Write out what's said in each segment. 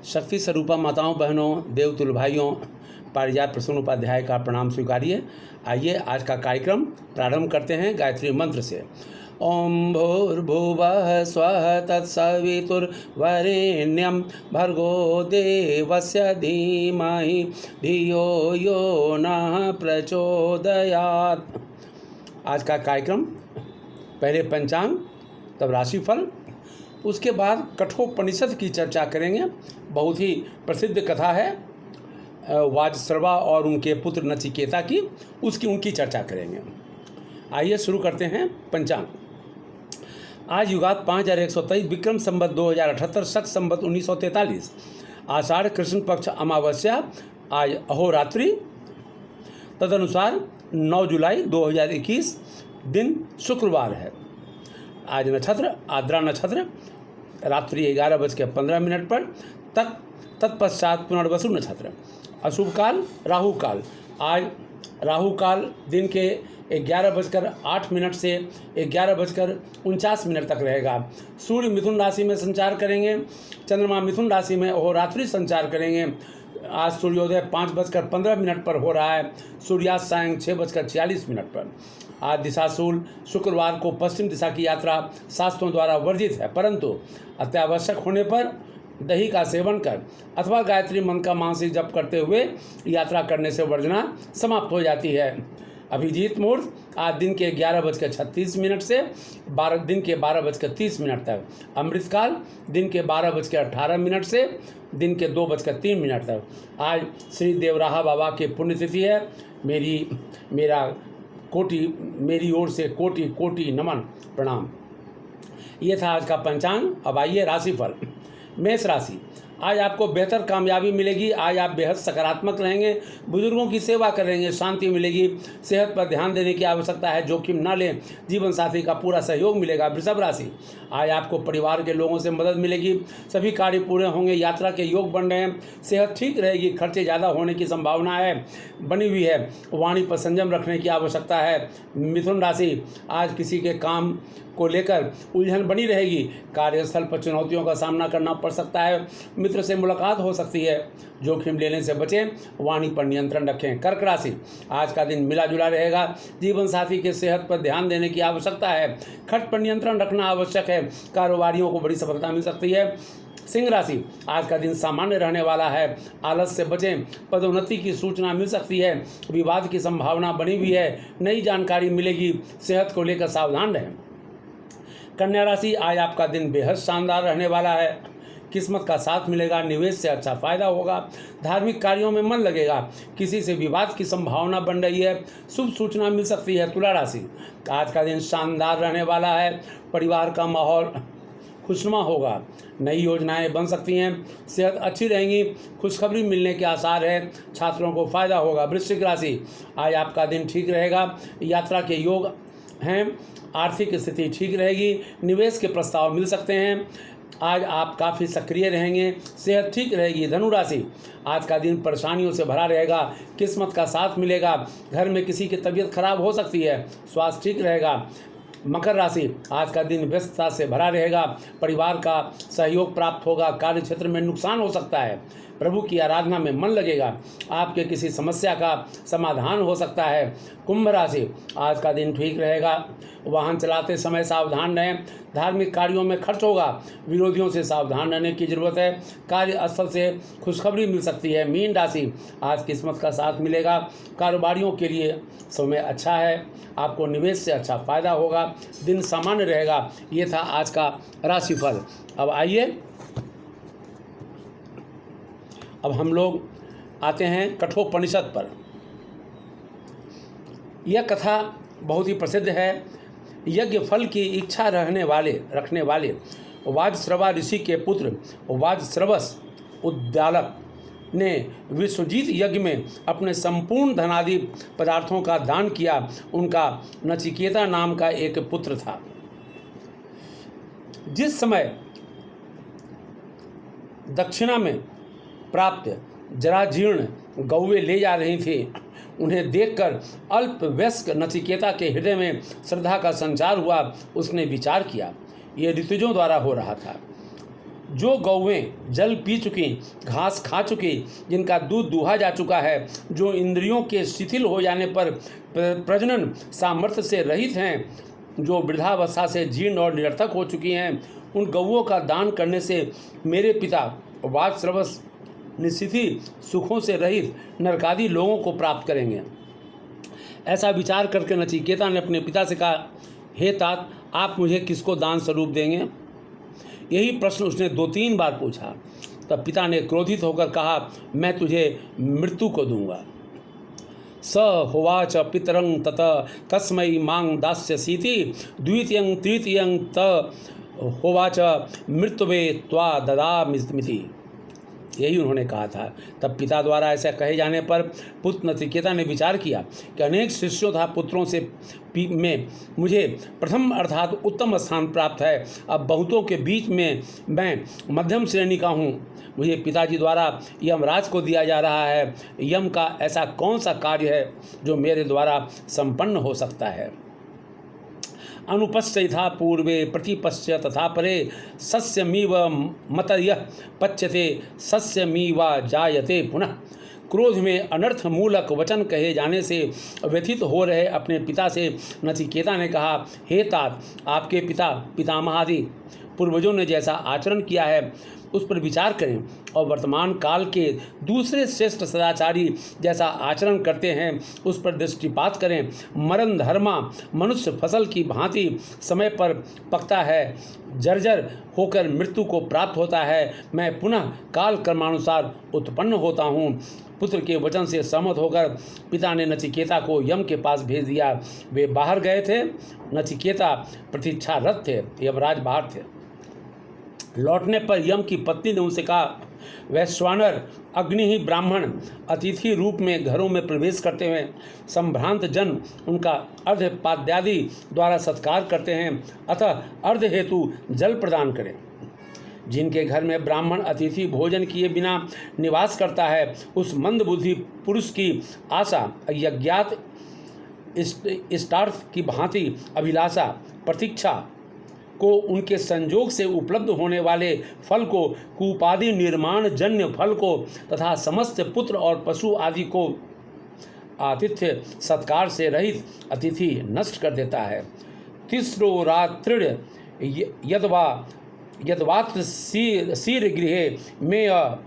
शक्ति स्वरूपा माताओं, बहनों, देवतुल्य भाइयों, पारिजात प्रसून उपाध्याय का प्रणाम स्वीकारिए। आइए आज का कार्यक्रम प्रारंभ करते हैं गायत्री मंत्र से। ओम भूर्भुवः स्वः तत्सवितुर्वरेण्यं भर्गो देवस्य धीमहि धियो यो नः प्रचोदयात्। आज का कार्यक्रम पहले पंचांग, तब राशिफल, उसके बाद कठोपनिषद की चर्चा करेंगे। बहुत ही प्रसिद्ध कथा है वाजश्रवा और उनके पुत्र नचिकेता की, उनकी चर्चा करेंगे। आइए शुरू करते हैं पंचांग। आज युगात 5123 विक्रम संवत 2078 शक संवत 1943 आषाढ़ कृष्ण पक्ष अमावस्या आज अहोरात्रि, तदनुसार 9 जुलाई 2021 दिन शुक्रवार है। आज नक्षत्र आद्रा नक्षत्र रात्रि 11:15 पर तक, तत्पश्चात पुनर्वसु नक्षत्र। अशुभ काल राहु काल। आज राहु काल दिन के 11:08 से 11:49 तक रहेगा। सूर्य मिथुन राशि में संचार करेंगे, चंद्रमा मिथुन राशि में अहोरात्रि संचार करेंगे। आज सूर्योदय 5:15 पर हो रहा है, सूर्यास्त सायं 6:46 पर। आज दिशाशूल शुक्रवार को पश्चिम दिशा की यात्रा शास्त्रों द्वारा वर्जित है, परंतु अत्यावश्यक होने पर दही का सेवन कर अथवा गायत्री मंत्र का मानसिक जप करते हुए यात्रा करने से वर्जना समाप्त हो जाती है। अभिजीत मुहूर्त आज दिन के 11:36 से दिन के 12:30 तक। अमृतकाल दिन के 12:18 से दिन के 2:03 तक। आज श्री देवराहा बाबा की पुण्यतिथि है। मेरी ओर से कोटि कोटि नमन प्रणाम। ये था आज का पंचांग। अब आइए राशिफल। मेष राशि, आज आपको बेहतर कामयाबी मिलेगी। आज आप बेहद सकारात्मक रहेंगे, बुजुर्गों की सेवा करेंगे, शांति मिलेगी। सेहत पर ध्यान देने की आवश्यकता है, जोखिम न लें। जीवन साथी का पूरा सहयोग मिलेगा। वृषभ राशि, आज आपको परिवार के लोगों से मदद मिलेगी, सभी कार्य पूरे होंगे। यात्रा के योग बन रहे हैं, सेहत ठीक रहेगी, खर्चे ज़्यादा होने की संभावना है बनी हुई है। वाणी पर संयम रखने की आवश्यकता है। मिथुन राशि, आज किसी के काम को लेकर उलझन बनी रहेगी। कार्यस्थल पर चुनौतियों का सामना करना पड़ सकता है। मित्र से मुलाकात हो सकती है, जोखिम लेने से बचें। वाणी पर नियंत्रण रखें। कर्क राशि, आज का दिन मिला जुला रहेगा। जीवन साथी के सेहत पर ध्यान देने की आवश्यकता है। खर्च पर नियंत्रण रखना आवश्यक है। कारोबारियों को बड़ी सफलता मिल सकती है। सिंह राशि, आज का दिन सामान्य रहने वाला है। आलस से बचें। पदोन्नति की सूचना मिल सकती है। विवाद की संभावना बनी हुई है। नई जानकारी मिलेगी। सेहत को लेकर सावधान रहें। कन्या राशि, आज आपका दिन बेहद शानदार रहने वाला है। किस्मत का साथ मिलेगा। निवेश से अच्छा फायदा होगा। धार्मिक कार्यों में मन लगेगा। किसी से विवाद की संभावना बन रही है। शुभ सूचना मिल सकती है। तुला राशि, आज का दिन शानदार रहने वाला है। परिवार का माहौल खुशनुमा होगा। नई योजनाएं बन सकती हैं। सेहत अच्छी रहेगी। खुशखबरी मिलने के आसार है। छात्रों को फायदा होगा। वृश्चिक राशि, आज आपका दिन ठीक रहेगा। यात्रा के योग हैं। आर्थिक स्थिति ठीक रहेगी। निवेश के प्रस्ताव मिल सकते हैं। आज आप काफ़ी सक्रिय रहेंगे। सेहत ठीक रहेगी। धनु राशि, आज का दिन परेशानियों से भरा रहेगा। किस्मत का साथ मिलेगा। घर में किसी की तबीयत खराब हो सकती है। स्वास्थ्य ठीक रहेगा। मकर राशि, आज का दिन व्यस्तता से भरा रहेगा। परिवार का सहयोग प्राप्त होगा। कार्य क्षेत्र में नुकसान हो सकता है। प्रभु की आराधना में मन लगेगा। आपके किसी समस्या का समाधान हो सकता है। कुंभ राशि, आज का दिन ठीक रहेगा। वाहन चलाते समय सावधान रहें। धार्मिक कार्यों में खर्च होगा। विरोधियों से सावधान रहने की जरूरत है। कार्यस्थल से खुशखबरी मिल सकती है। मीन राशि, आज किस्मत का साथ मिलेगा। कारोबारियों के लिए समय अच्छा है। आपको निवेश से अच्छा फायदा होगा। दिन सामान्य रहेगा। ये था आज का राशिफल। अब आइए, अब हम लोग आते हैं कठोपनिषद पर। यह कथा बहुत ही प्रसिद्ध है। यज्ञ फल की इच्छा रखने वाले वाजश्रवा ऋषि के पुत्र वाजश्रवस उद्दालक ने विश्वजीत यज्ञ में अपने संपूर्ण धनादि पदार्थों का दान किया। उनका नचिकेता नाम का एक पुत्र था। जिस समय दक्षिणा में प्राप्त जराजीर्ण गौवें ले जा रही थी, उन्हें देखकर अल्पवयस्क नचिकेता के हृदय में श्रद्धा का संचार हुआ। उसने विचार किया, ये ऋतुजों द्वारा हो रहा था। जो गौवें जल पी चुकी, घास खा चुकी, जिनका दूध दूहा जा चुका है, जो इंद्रियों के शिथिल हो जाने पर प्रजनन सामर्थ्य से रहित हैं, जो वृद्धावस्था से जीर्ण और निरर्थक हो चुकी हैं, उन गौओं का दान करने से मेरे पिता वात्सरवश निस्थिति सुखों से रहित नरकादि लोगों को प्राप्त करेंगे। ऐसा विचार करके नचिकेता ने अपने पिता से कहा, हे तात, आप मुझे किसको दान स्वरूप देंगे? यही प्रश्न उसने 2-3 बार पूछा। तब पिता ने क्रोधित होकर कहा, मैं तुझे मृत्यु को दूंगा। स होवाच पितरं तत तस्मै मांग दास्यसीति द्वितीयं तृतीयं त होवाच मृत्युवे त्वा ददामिति। यही उन्होंने कहा था। तब पिता द्वारा ऐसा कहे जाने पर पुत्र नचिकेता ने विचार किया कि अनेक शिष्यों तथा पुत्रों से में मुझे प्रथम अर्थात उत्तम स्थान प्राप्त है। अब बहुतों के बीच में मैं मध्यम श्रेणी का हूँ। मुझे पिताजी द्वारा यमराज को दिया जा रहा है। यम का ऐसा कौन सा कार्य है जो मेरे द्वारा संपन्न हो सकता है? अनुपश्य यथा पूर्वे प्रतिपश्य तथा परे सस्यमीव मतयः पच्यते सस्यमीव जायते पुनः। क्रोध में अनर्थ मूलक वचन कहे जाने से व्यथित हो रहे अपने पिता से नचिकेता ने कहा, हे तात, आपके पिता पितामहादि पूर्वजों ने जैसा आचरण किया है उस पर विचार करें और वर्तमान काल के दूसरे श्रेष्ठ सदाचारी जैसा आचरण करते हैं उस पर दृष्टिपात करें। मरण धर्मा मनुष्य फसल की भांति समय पर पकता है, जर्जर होकर मृत्यु को प्राप्त होता है। मैं पुनः काल कर्मानुसार उत्पन्न होता हूँ। पुत्र के वचन से सहमत होकर पिता ने नचिकेता को यम के पास भेज दिया। वे बाहर गए थे। नचिकेता प्रतीक्षारत थे। यमराज बाहर थे। लौटने पर यम की पत्नी ने उनसे कहा, वैश्वानर अग्नि ही ब्राह्मण अतिथि रूप में घरों में प्रवेश करते हुए संभ्रांत जन उनका अर्धपाद्यादि द्वारा सत्कार करते हैं, अतः अर्ध हेतु जल प्रदान करें। जिनके घर में ब्राह्मण अतिथि भोजन किए बिना निवास करता है, उस मंदबुद्धि पुरुष की आशा यज्ञात इष्टार्थ की भांति अभिलाषा प्रतीक्षा को उनके संजोग से उपलब्ध होने वाले फल को, कूपादि निर्माण जन्य फल को तथा समस्त पुत्र और पशु आदि को आतिथ्य सत्कार से रहित अतिथि नष्ट कर देता है। तीसरो रात्रिण यद्वात्र शीर गृहे में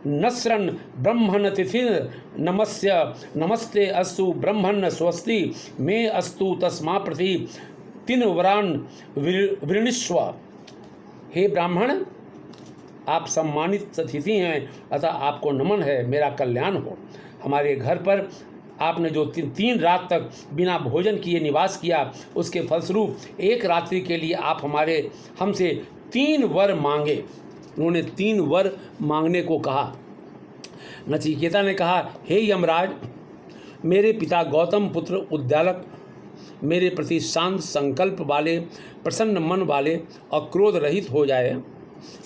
नस्रन ब्रह्मण तिथि नमस्ते अस्तु ब्रह्मण स्वस्ति में अस्तु तस्मा प्रति 3 वरान वृणीष्व। हे ब्राह्मण, आप सम्मानित अतिथि हैं, अतः आपको नमन है, मेरा कल्याण हो। हमारे घर पर आपने जो 3 रात तक बिना भोजन किए निवास किया, उसके फलस्वरूप एक रात्रि के लिए आप हमसे 3 वर मांगे। उन्होंने 3 वर मांगने को कहा। नचिकेता ने कहा, हे यमराज, मेरे पिता गौतम पुत्र उद्दालक मेरे प्रति शांत संकल्प वाले, प्रसन्न मन वाले और क्रोध रहित हो जाए।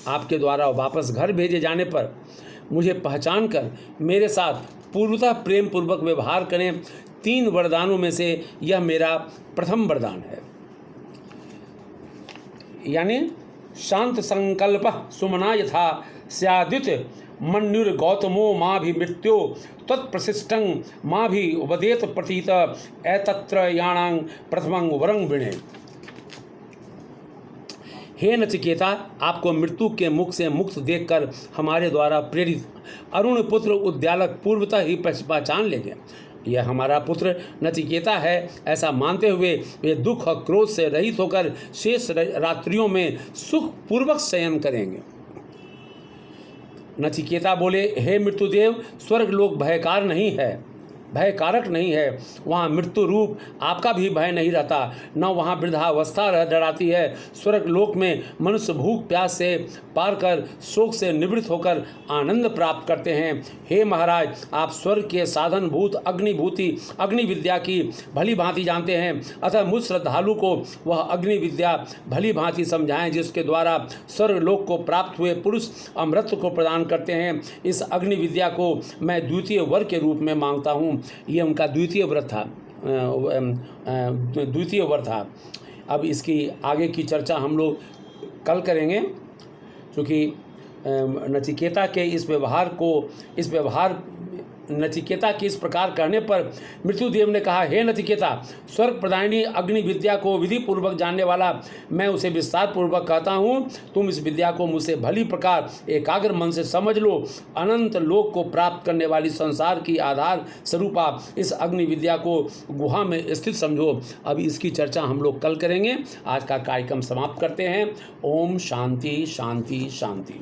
आपके द्वारा वापस घर भेजे जाने पर मुझे पहचान कर मेरे साथ पूर्णतः प्रेम पूर्वक व्यवहार करें। 3 वरदानों में से यह मेरा प्रथम वरदान है। यानी शांत संकल्प सुमना यथा स्यादित मन्युर्गौतमो माँ भी मृत्यो तत्प्रशिष्टं माँ भी उपदेत प्रतीत एतत्र याणांग प्रथमं वरं विणे। हे नचिकेता, आपको मृत्यु के मुख से मुक्त देखकर हमारे द्वारा प्रेरित अरुण पुत्र उद्दालक पूर्वतः ही पहचान लेंगे। यह हमारा पुत्र नचिकेता है, ऐसा मानते हुए वे दुख और क्रोध से रहित होकर शेष रात्रियों में सुख पूर्वक शयन करेंगे। नचिकेता बोले, हे मृत्युदेव, स्वर्ग लोक भयकार नहीं है, भयकारक नहीं है। वहाँ मृत्यु रूप आपका भी भय नहीं रहता, न वहाँ वृद्धावस्था डराती है। स्वर्ग लोक में मनुष्य भूख प्यास से पार कर शोक से निवृत्त होकर आनंद प्राप्त करते हैं। हे महाराज, आप स्वर्ग के साधनभूत अग्नि विद्या की भली भांति जानते हैं, अतः मुझ श्रद्धालु को वह अग्नि विद्या भली भांति समझाएं, जिसके द्वारा स्वर्ग लोक को प्राप्त हुए पुरुष अमृत को प्रदान करते हैं। इस अग्नि विद्या को मैं द्वितीय वर के रूप में मांगता हूँ। ये उनका द्वितीय वर था। अब इसकी आगे की चर्चा हम लोग कल करेंगे। क्योंकि नचिकेता के इस व्यवहार नचिकेता की इस प्रकार करने पर मृत्युदेव ने कहा, हे नचिकेता, स्वर्ग प्रदायिनी अग्नि विद्या को विधि पूर्वक जानने वाला मैं उसे विस्तार पूर्वक कहता हूँ। तुम इस विद्या को मुझसे भली प्रकार एकाग्र मन से समझ लो। अनंत लोक को प्राप्त करने वाली संसार की आधार स्वरूपा इस अग्नि विद्या को गुहा में स्थित समझो। अब इसकी चर्चा हम लोग कल करेंगे। आज का कार्यक्रम समाप्त करते हैं। ओम शांति शांति शांति।